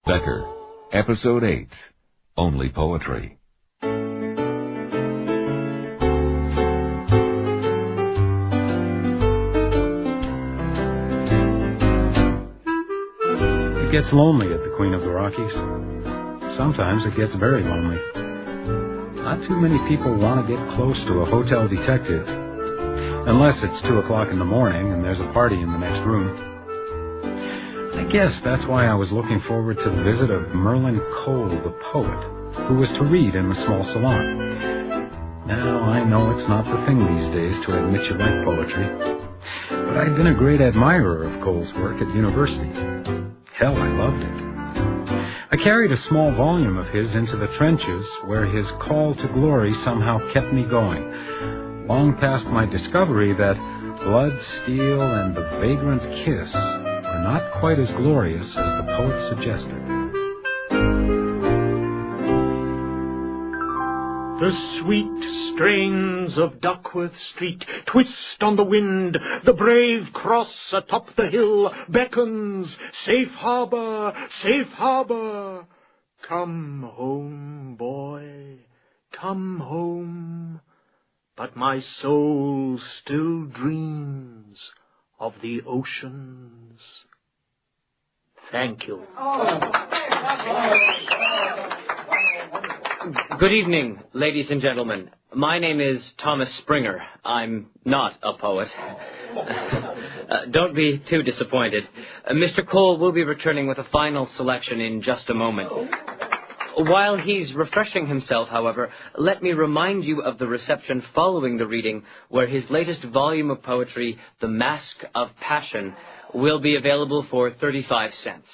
Becker, Episode 8, Only Poetry. It gets lonely at the Queen of the Rockies. Sometimes it gets very lonely. Not too many people want to get close to a hotel detective, unless it's 2 o'clock in the morning and there's a party in the next room. I guess that's why I was looking forward to the visit of Merlin Cole, the poet, who was to read in the small salon. Now, I know it's not the thing these days to admit you like poetry, but I'd been a great admirer of Cole's work at university. Hell, I loved it. I carried a small volume of his into the trenches, where his call to glory somehow kept me going, long past my discovery that blood, steel, and the vagrant kiss are not quite as glorious as the poet suggested. The sweet strains of Duckworth Street twist on the wind. The brave cross atop the hill beckons. Safe harbor, safe harbor. Come home, boy, come home. But my soul still dreams of the oceans. Thank you. Good evening, ladies and gentlemen. My name is Thomas Springer. I'm not a poet. Don't be too disappointed. Mr. Cole will be returning with a final selection in just a moment. While he's refreshing himself, however, let me remind you of the reception following the reading, where his latest volume of poetry, The Mask of Passion, will be available for 35 cents.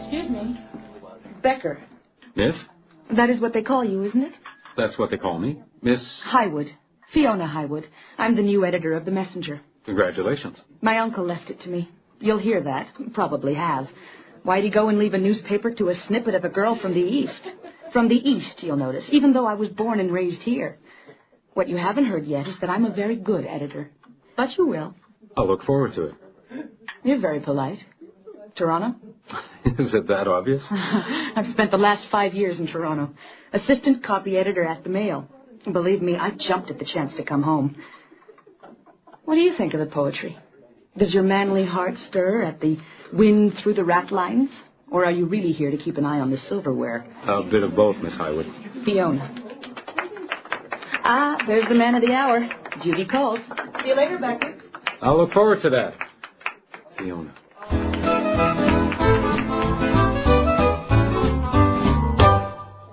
Excuse me. Becker. Yes? That is what they call you, isn't it? That's what they call me. Miss... Highwood. Fiona Highwood. I'm the new editor of The Messenger. Congratulations. My uncle left it to me. You'll hear that. Probably have. Why'd he go and leave a newspaper to a snippet of a girl from the East? From the East, you'll notice, even though I was born and raised here. What you haven't heard yet is that I'm a very good editor. But you will. I'll look forward to it. You're very polite. Toronto? Is it that obvious? I've spent the last 5 years in Toronto. Assistant copy editor at the Mail. Believe me, I jumped at the chance to come home. What do you think of the poetry? Does your manly heart stir at the wind through the ratlines? Or are you really here to keep an eye on the silverware? A bit of both, Miss Highwood. Fiona. Ah, there's the man of the hour. Judy calls. See you later, Becker. I'll look forward to that. Fiona.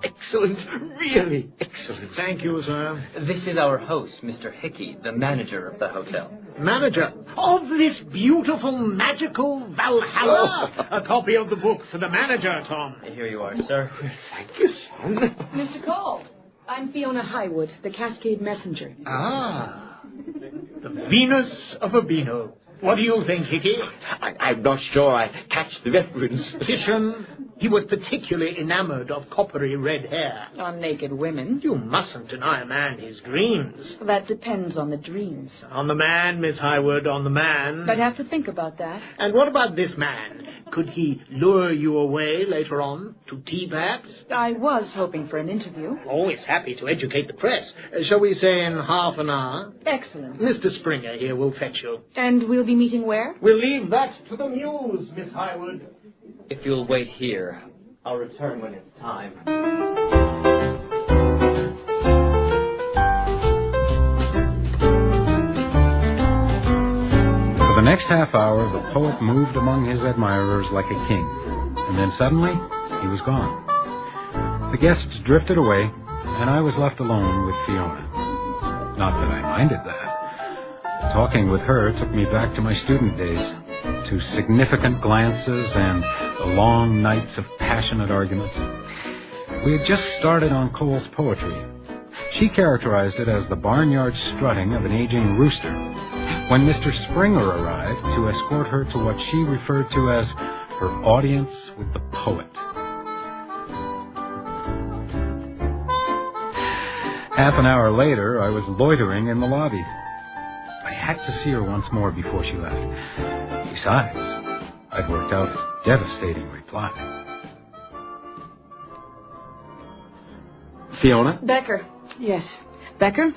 Excellent, really excellent. Thank you, sir. This is our host, Mr. Hickey, the manager of the hotel. Manager of this beautiful, magical Valhalla. A copy of the book for the manager, Tom. Here you are, sir. Thank you, son. Mr. Cole, I'm Fiona Highwood, the Cascade Messenger. Ah, the Venus of Urbino. What do you think, Hickey? I'm not sure I catch the reference. Titian, he was particularly enamored of coppery red hair. On naked women. You mustn't deny a man his dreams. That depends on the dreams. On the man, Miss Highwood, on the man. I'd have to think about that. And what about this man? Could he lure you away later on? To tea, perhaps? I was hoping for an interview. Always happy to educate the press. Shall we say in half an hour? Excellent. Mr. Springer here will fetch you. And we'll be meeting where? We'll leave that to the muse, Miss Highwood. If you'll wait here, I'll return when it's time. For the next half hour, the poet moved among his admirers like a king. And then suddenly, he was gone. The guests drifted away, and I was left alone with Fiona. Not that I minded that. Talking with her took me back to my student days, to significant glances and the long nights of passionate arguments. We had just started on Cole's poetry. She characterized it as the barnyard strutting of an aging rooster, when Mr. Springer arrived to escort her to what she referred to as her audience with the poet. Half an hour later, I was loitering in the lobby. I had to see her once more before she left. Besides, I'd worked out a devastating reply. Fiona? Becker. Yes. Becker,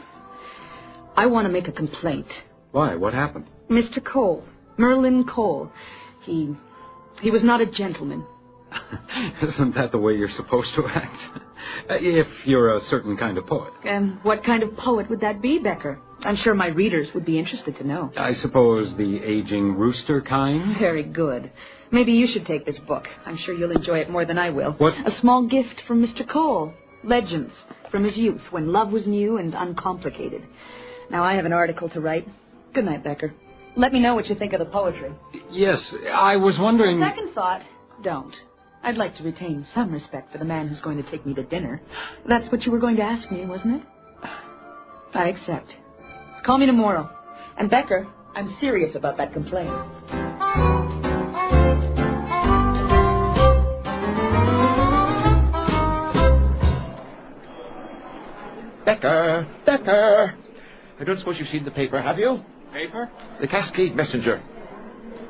I want to make a complaint. Why? What happened? Mr. Cole. Merlin Cole. He was not a gentleman. Isn't that the way you're supposed to act? If you're a certain kind of poet. And what kind of poet would that be, Becker? I'm sure my readers would be interested to know. I suppose the aging rooster kind? Very good. Maybe you should take this book. I'm sure you'll enjoy it more than I will. What? A small gift from Mr. Cole. Legends from his youth, when love was new and uncomplicated. Now, I have an article to write. Good night, Becker. Let me know what you think of the poetry. Yes, I was wondering... Second thought, don't. I'd like to retain some respect for the man who's going to take me to dinner. That's what you were going to ask me, wasn't it? I accept. Call me tomorrow. And Becker, I'm serious about that complaint. Becker! I don't suppose you've seen the paper, have you? Paper? The Cascade Messenger.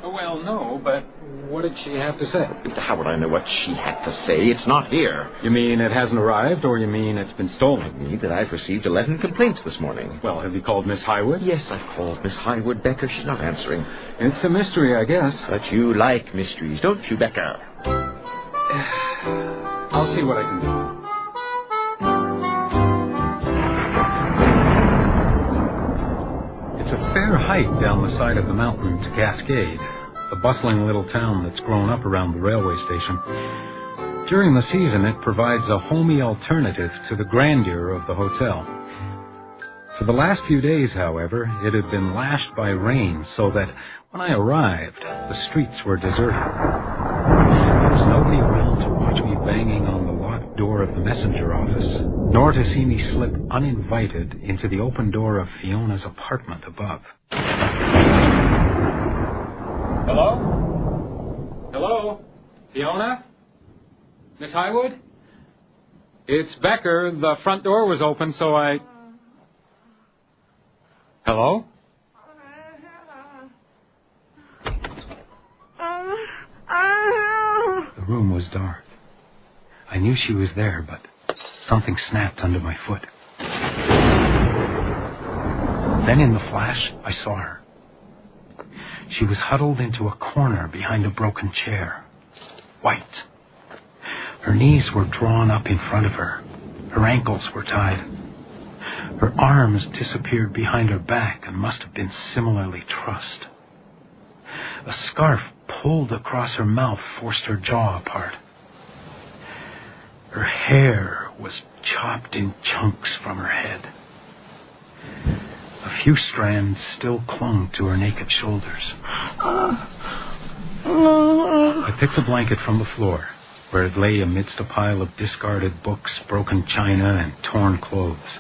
Oh, well, no, but what did she have to say? How would I know what she had to say? It's not here. You mean it hasn't arrived, or you mean it's been stolen? I mean that I've received 11 complaints this morning. Well, have you called Miss Highwood? Yes, I've called Miss Highwood, Becker. She's not answering. It's a mystery, I guess. But you like mysteries, don't you, Becker? I'll see what I can do. It's a fair hike down the side of the mountain to Cascade, the bustling little town that's grown up around the railway station. During the season, it provides a homey alternative to the grandeur of the hotel. For the last few days, however, it had been lashed by rain, so that when I arrived, the streets were deserted. There was nobody around to watch me banging on the locked door of the messenger office, nor to see me slip uninvited into the open door of Fiona's apartment above. Hello? Hello? Fiona? Miss Highwood? It's Becker. The front door was open, so I... Hello? The room was dark. I knew she was there, but something snapped under my foot. Then in the flash, I saw her. She was huddled into a corner behind a broken chair, white. Her knees were drawn up in front of her. Her ankles were tied. Her arms disappeared behind her back and must have been similarly trussed. A scarf pulled across her mouth forced her jaw apart. Her hair was chopped in chunks from her head. A few strands still clung to her naked shoulders. I picked a blanket from the floor, where it lay amidst a pile of discarded books, broken china, and torn clothes.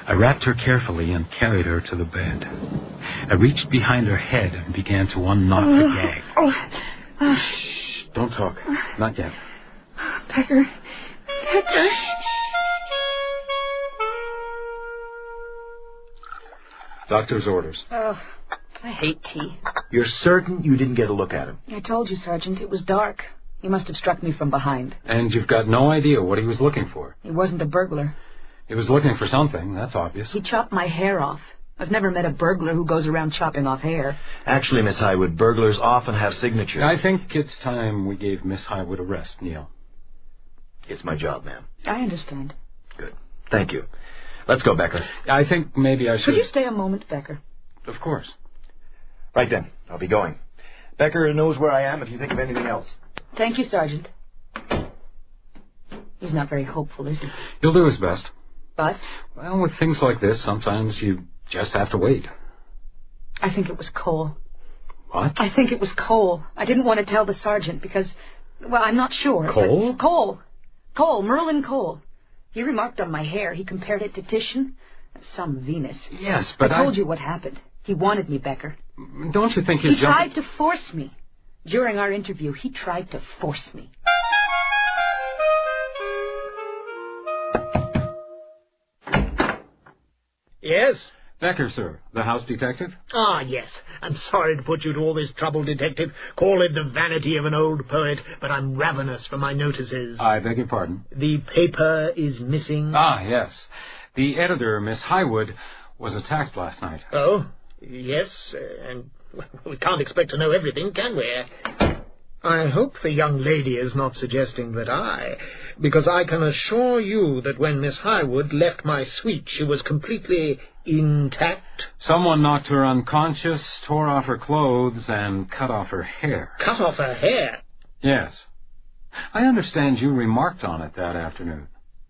I wrapped her carefully and carried her to the bed. I reached behind her head and began to unknot the gag. Shh, don't talk. Not yet. Becker. Becker. Doctor's orders. Oh, I hate tea. You're certain you didn't get a look at him? I told you, Sergeant, it was dark. He must have struck me from behind. And you've got no idea what he was looking for? He wasn't a burglar. He was looking for something, that's obvious. He chopped my hair off. I've never met a burglar who goes around chopping off hair. Actually, Miss Highwood, burglars often have signatures. I think it's time we gave Miss Highwood a rest, Neil. It's my job, ma'am. I understand. Good. Thank you. Let's go, Becker. I think maybe I should... Could you stay a moment, Becker? Of course. Right then. I'll be going. Becker knows where I am if you think of anything else. Thank you, Sergeant. He's not very hopeful, is he? He'll do his best. But? Well, with things like this, sometimes you just have to wait. I think it was Cole. What? I think it was Cole. I didn't want to tell the sergeant because, well, I'm not sure. Cole? Cole, Merlin Cole. He remarked on my hair. He compared it to Titian. Some Venus. Yes, but I told you what happened. He wanted me, Becker. Don't you think you're He tried to force me. During our interview, he tried to force me. Yes? Becker, sir. The house detective? Ah, yes. I'm sorry to put you to all this trouble, Detective. Call it the vanity of an old poet, but I'm ravenous for my notices. I beg your pardon? The paper is missing. Ah, yes. The editor, Miss Highwood, was attacked last night. Oh, yes, and we can't expect to know everything, can we? I hope the young lady is not suggesting that because I can assure you that when Miss Highwood left my suite, she was completely intact. Someone knocked her unconscious, tore off her clothes, and cut off her hair. Cut off her hair? Yes. I understand you remarked on it that afternoon.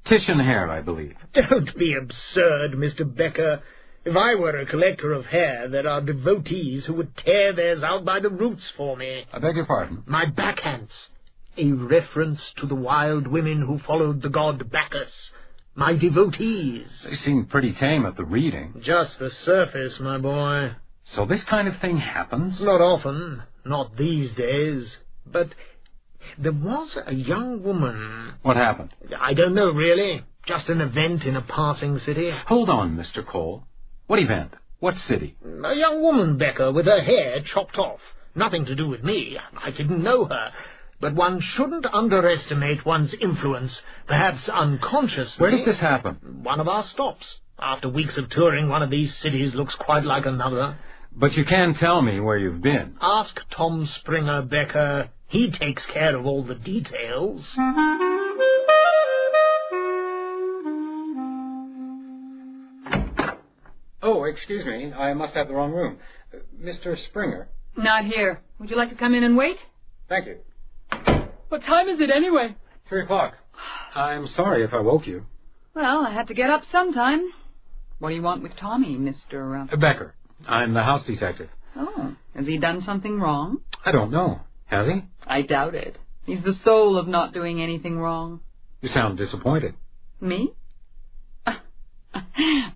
Titian hair, I believe. Don't be absurd, Mr. Becker. If I were a collector of hair, there are devotees who would tear theirs out by the roots for me. I beg your pardon? My backhands. A reference to the wild women who followed the god Bacchus. My devotees. They seemed pretty tame at the reading. Just the surface, my boy. So this kind of thing happens? Not often. Not these days. But there was a young woman. What happened? I don't know, really. Just an event in a passing city. Hold on, Mr. Cole. What event? What city? A young woman, Becker, with her hair chopped off. Nothing to do with me. I didn't know her. But one shouldn't underestimate one's influence, perhaps unconsciously. Where did this happen? One of our stops. After weeks of touring, one of these cities looks quite like another. But you can tell me where you've been. Ask Tom Springer, Becker. He takes care of all the details. Oh, excuse me. I must have the wrong room. Mr. Springer. Not here. Would you like to come in and wait? Thank you. What time is it anyway? 3 o'clock. I'm sorry if I woke you. Well, I had to get up sometime. What do you want with Tommy, Mr. Becker. I'm the house detective. Oh, has he done something wrong? I don't know. Has he? I doubt it. He's the soul of not doing anything wrong. You sound disappointed. Me?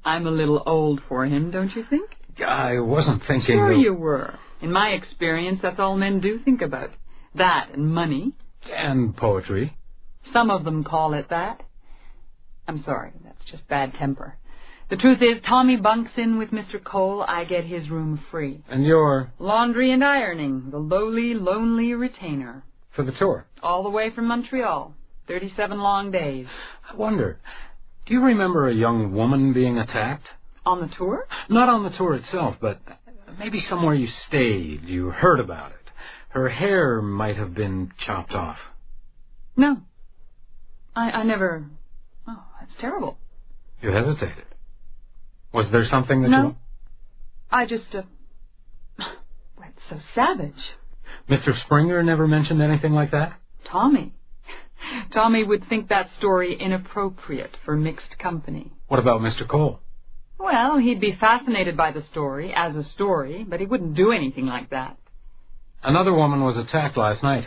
I'm a little old for him, don't you think? I wasn't thinking... Sure you were. In my experience, that's all men do think about. That and money. And poetry. Some of them call it that. I'm sorry, that's just bad temper. The truth is, Tommy bunks in with Mr. Cole, I get his room free. And you're... Laundry and ironing, the lowly, lonely retainer. For the tour? All the way from Montreal. 37 long days. I wonder, do you remember a young woman being attacked? On the tour? Not on the tour itself, but maybe somewhere you stayed. You heard about it. Her hair might have been chopped off. No. I never... Oh, that's terrible. You hesitated. Was there something that No. I just, Well, it's so savage. Mr. Springer never mentioned anything like that? Tommy would think that story inappropriate for mixed company. What about Mr. Cole? Well, he'd be fascinated by the story, as a story, but he wouldn't do anything like that. Another woman was attacked last night.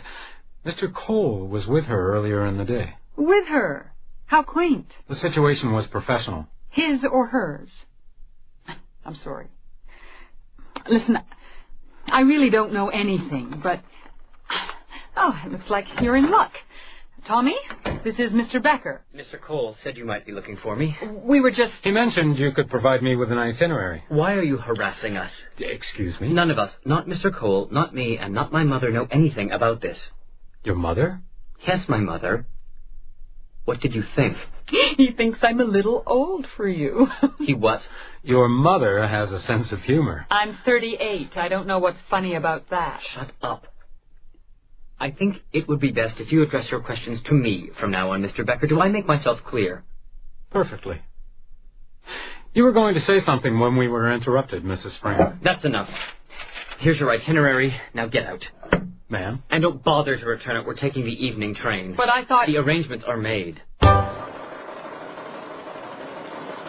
Mr. Cole was with her earlier in the day. With her? How quaint. The situation was professional. His or hers? I'm sorry. Listen, I really don't know anything, but... Oh, it looks like you're in luck. Tommy, this is Mr. Becker. Mr. Cole said you might be looking for me. We were just... He mentioned you could provide me with an itinerary. Why are you harassing us? Excuse me? None of us, not Mr. Cole, not me, and not my mother know anything about this. Your mother? Yes, my mother. What did you think? He thinks I'm a little old for you. He what? Your mother has a sense of humor. I'm 38. I don't know what's funny about that. Shut up. I think it would be best if you address your questions to me from now on, Mr. Becker. Do I make myself clear? Perfectly. You were going to say something when we were interrupted, Mrs. Springer. That's enough. Here's your itinerary. Now get out. Ma'am? And don't bother to return it. We're taking the evening train. But I thought... The arrangements are made.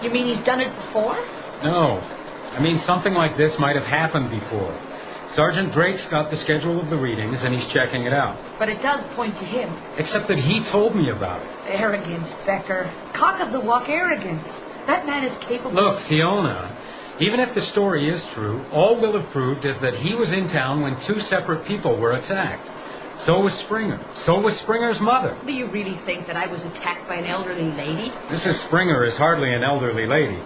You mean he's done it before? No. I mean, something like this might have happened before. Sergeant Drake's got the schedule of the readings, and he's checking it out. But it does point to him. Except that he told me about it. Arrogance, Becker. Cock of the walk arrogance. That man is capable... Look, Fiona, even if the story is true, all we'll have proved is that he was in town when 2 separate people were attacked. So was Springer. So was Springer's mother. Do you really think that I was attacked by an elderly lady? Mrs. Springer is hardly an elderly lady.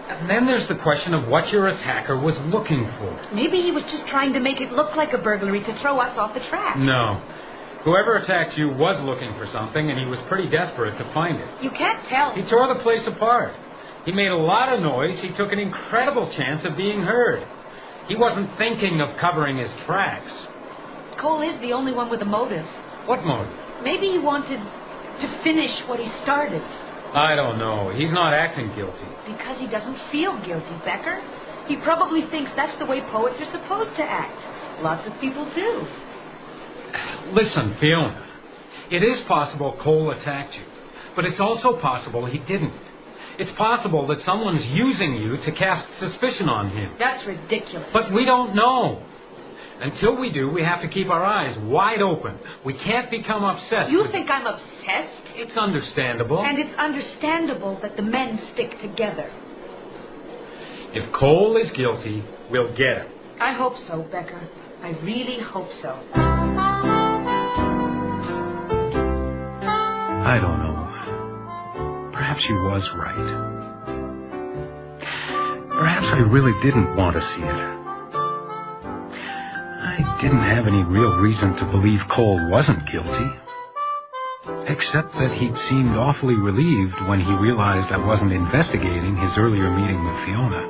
And then there's the question of what your attacker was looking for. Maybe he was just trying to make it look like a burglary to throw us off the track. No. Whoever attacked you was looking for something, and he was pretty desperate to find it. You can't tell. He tore the place apart. He made a lot of noise. He took an incredible chance of being heard. He wasn't thinking of covering his tracks. Cole is the only one with a motive. What motive? Maybe he wanted to finish what he started. I don't know. He's not acting guilty. Because he doesn't feel guilty, Becker. He probably thinks that's the way poets are supposed to act. Lots of people do. Listen, Fiona. It is possible Cole attacked you, but it's also possible he didn't. It's possible that someone's using you to cast suspicion on him. That's ridiculous. But we don't know. Until we do, we have to keep our eyes wide open. We can't become obsessed. You think I'm obsessed? It's understandable. And it's understandable that the men stick together. If Cole is guilty, we'll get him. I hope so, Becker. I really hope so. I don't know. Perhaps she was right. Perhaps I really didn't want to see it. I didn't have any real reason to believe Cole wasn't guilty. Except that he'd seemed awfully relieved when he realized I wasn't investigating his earlier meeting with Fiona.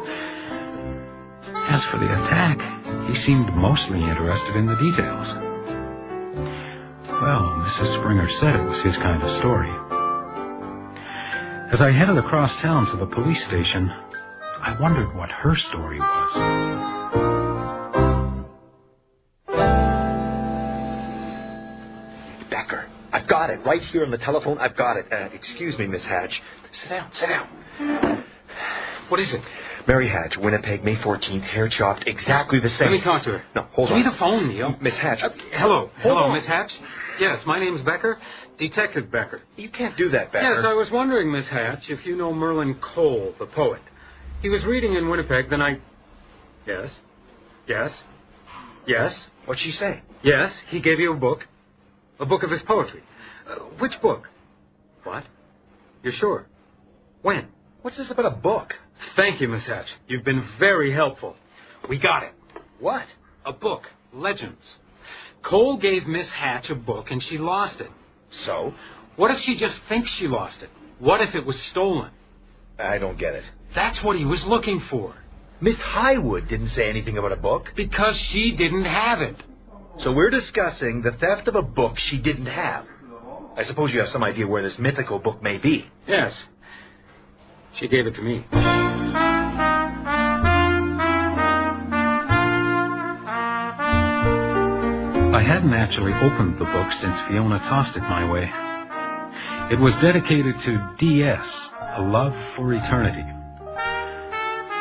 As for the attack, he seemed mostly interested in the details. Well, Mrs. Springer said it was his kind of story. As I headed across town to the police station, I wondered what her story was. Becker, I've got it. Right here on the telephone, I've got it. Excuse me, Miss Hatch. Sit down. What is it? Mary Hatch, Winnipeg, May 14th, hair chopped, exactly the same. Let me talk to her. No, hold Give on. me the phone, Neil. Miss Hatch. Hello, on. Miss Hatch. Yes, my name's Becker, Detective Becker. You can't do that, Becker. Yes, I was wondering, Miss Hatch, if you know Merlin Cole, the poet. He was reading in Winnipeg the night... Yes. What'd she say? Yes, he gave you a book of his poetry. Which book? What? You're sure? When? What's this about a book? Thank you, Miss Hatch. You've been very helpful. We got it. What? A book. Legends. Cole gave Miss Hatch a book and she lost it. So? What if she just thinks she lost it? What if it was stolen? I don't get it. That's what he was looking for. Miss Highwood didn't say anything about a book. Because she didn't have it. So we're discussing the theft of a book she didn't have. I suppose you have some idea where this mythical book may be. Yes. She gave it to me. I hadn't actually opened the book since Fiona tossed it my way. It was dedicated to D.S., A Love for Eternity.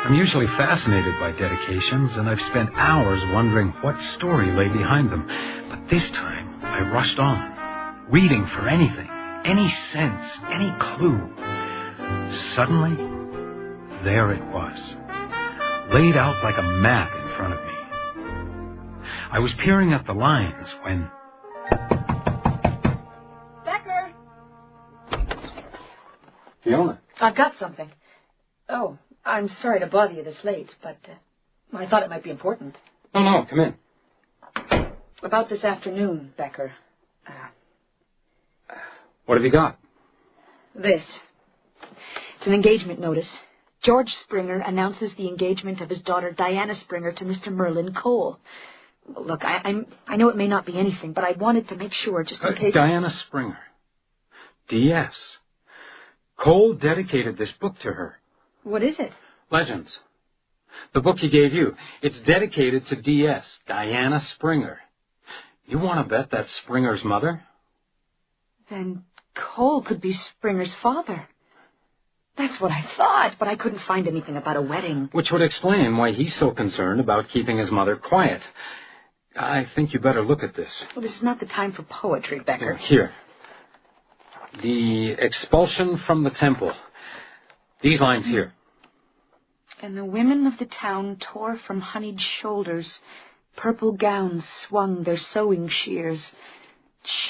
I'm usually fascinated by dedications, and I've spent hours wondering what story lay behind them. But this time, I rushed on, reading for anything, any sense, any clue. Suddenly, there it was, laid out like a map in front of me. I was peering at the lines when... Becker! Fiona. I've got something. Oh, I'm sorry to bother you this late, but I thought it might be important. No, come in. About this afternoon, Becker. What have you got? This. It's an engagement notice. George Springer announces the engagement of his daughter Diana Springer to Mr. Merlin Cole. Look, I know it may not be anything, but I wanted to make sure, just in case... Diana Springer. D.S. Cole dedicated this book to her. What is it? Legends. The book he gave you. It's dedicated to D.S., Diana Springer. You want to bet that's Springer's mother? Then Cole could be Springer's father. That's what I thought, but I couldn't find anything about a wedding. Which would explain why he's so concerned about keeping his mother quiet. I think you better look at this. Well, this is not the time for poetry, Becker. Here. The expulsion from the temple. These lines here. And the women of the town tore from honeyed shoulders. Purple gowns swung their sewing shears.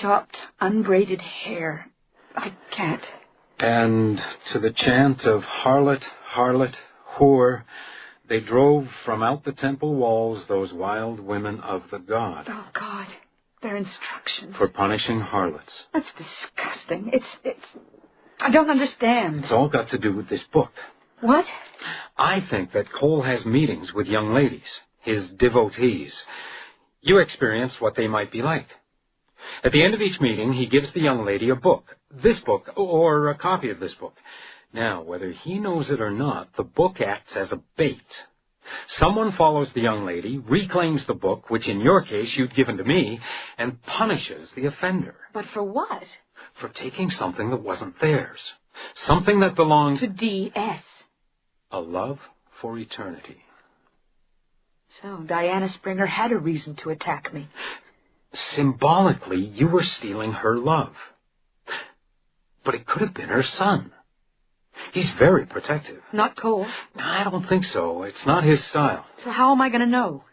Chopped, unbraided hair. I can't. And to the chant of harlot, harlot, poor. They drove from out the temple walls those wild women of the god. Oh, God. Their instructions. For punishing harlots. That's disgusting. It's... I don't understand. It's all got to do with this book. What? I think that Cole has meetings with young ladies, his devotees. You experienced what they might be like. At the end of each meeting, he gives the young lady a book. This book, or a copy of this book. Now, whether he knows it or not, the book acts as a bait. Someone follows the young lady, reclaims the book, which in your case you'd given to me, and punishes the offender. But for what? For taking something that wasn't theirs. Something that belonged to D.S. A love for eternity. So Diana Springer had a reason to attack me. Symbolically, you were stealing her love. But it could have been her son. He's very protective. Not Cole. I don't think so. It's not his style. So how am I going to know?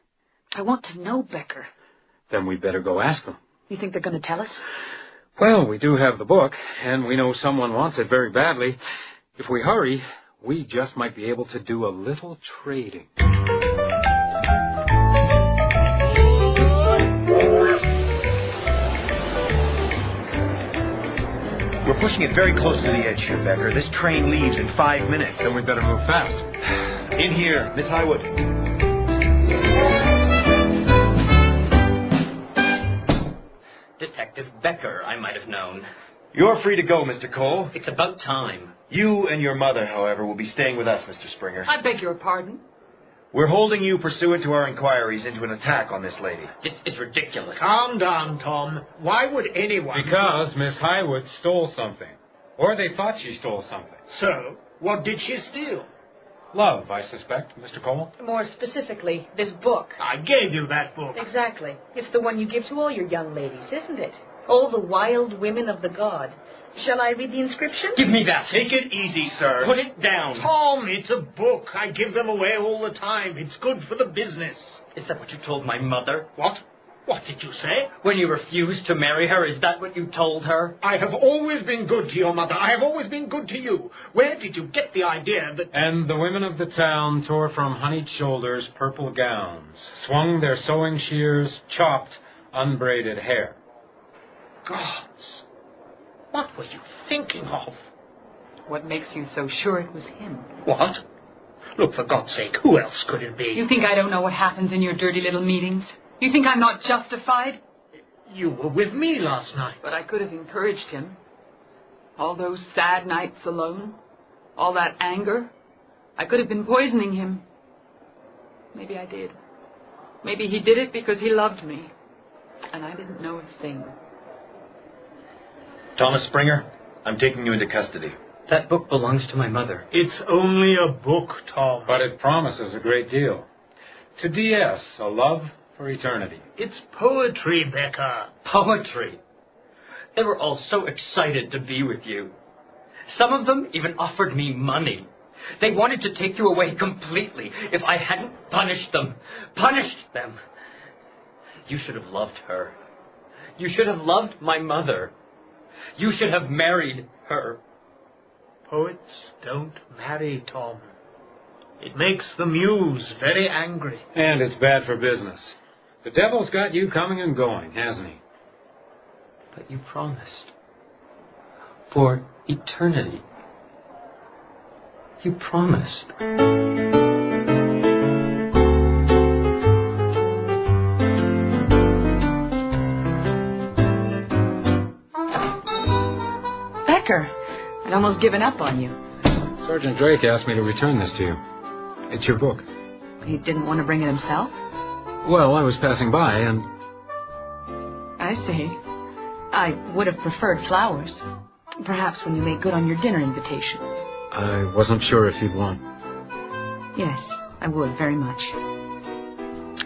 I want to know Becker. Then we'd better go ask them. You think they're going to tell us? Well, we do have the book, and we know someone wants it very badly. If we hurry, we just might be able to do a little trading. We're pushing it very close to the edge here, Becker. This train leaves in 5 minutes. Then we'd better move fast. In here, Miss Highwood. Detective Becker, I might have known. You're free to go, Mr. Cole. It's about time. You and your mother, however, will be staying with us, Mr. Springer. I beg your pardon? We're holding you pursuant to our inquiries into an attack on this lady. This is ridiculous. Calm down, Tom. Why would anyone... Because Miss Highwood stole something. Or they thought she stole something. So, what did she steal? Love, I suspect, Mr. Cole. More specifically, this book. I gave you that book. Exactly. It's the one you give to all your young ladies, isn't it? All the wild women of the god. Shall I read the inscription? Give me that. Take it easy, sir. Put it down. Tom, it's a book. I give them away all the time. It's good for the business. Is that what you told my mother? What? What did you say? When you refused to marry her, is that what you told her? I have always been good to your mother. I have always been good to you. Where did you get the idea that... And the women of the town tore from honeyed shoulders purple gowns, swung their sewing shears, chopped unbraided hair. Gods, what were you thinking of? What makes you so sure it was him? What? Look, for God's sake, who else could it be? You think I don't know what happens in your dirty little meetings? You think I'm not justified? You were with me last night. But I could have encouraged him. All those sad nights alone. All that anger. I could have been poisoning him. Maybe I did. Maybe he did it because he loved me. And I didn't know a thing. Thomas Springer, I'm taking you into custody. That book belongs to my mother. It's only a book, Tom. But it promises a great deal. To D.S., a love for eternity. It's poetry, Becker. Poetry. They were all so excited to be with you. Some of them even offered me money. They wanted to take you away completely if I hadn't punished them. Punished them. You should have loved her. You should have loved my mother. You should have married her. Poets don't marry, Tom. It makes the muse very angry. And it's bad for business. The devil's got you coming and going, hasn't he? But you promised. For eternity. You promised. Becker, I'd almost given up on you. Sergeant Drake asked me to return this to you. It's your book. He didn't want to bring it himself? Well, I was passing by and... I see. I would have preferred flowers. Perhaps when you make good on your dinner invitation. I wasn't sure if you'd want... Yes, I would very much.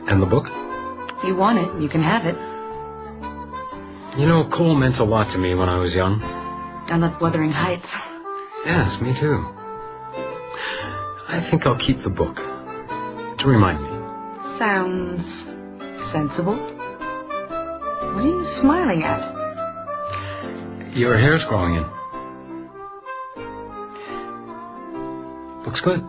And the book? You want it, you can have it. You know, Cole meant a lot to me when I was young. I left Wuthering Heights. Yes, me too. I think I'll keep the book. To remind me. Sounds sensible. What are you smiling at? Your hair's growing in. Looks good.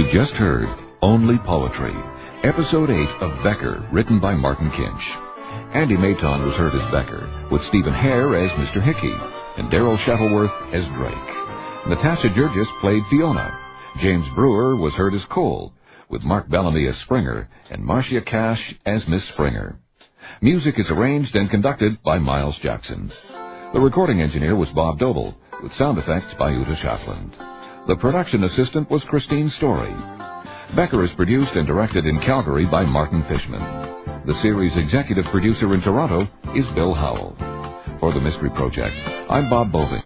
You just heard Only Poetry, Episode 8 of Becker, written by Martin Kitsch. Andy Mayton was heard as Becker, with Stephen Hare as Mr. Hickey, and Daryl Shuttleworth as Drake. Natasha Georgis played Fiona. James Brewer was heard as Cole, with Mark Bellamy as Springer, and Marcia Cash as Miss Springer. Music is arranged and conducted by Miles Jackson. The recording engineer was Bob Doble, with sound effects by Uta Shafland. The production assistant was Christine Story. Becker is produced and directed in Calgary by Martin Fishman. The series executive producer in Toronto is Bill Howell. For the Mystery Project, I'm Bob Boving.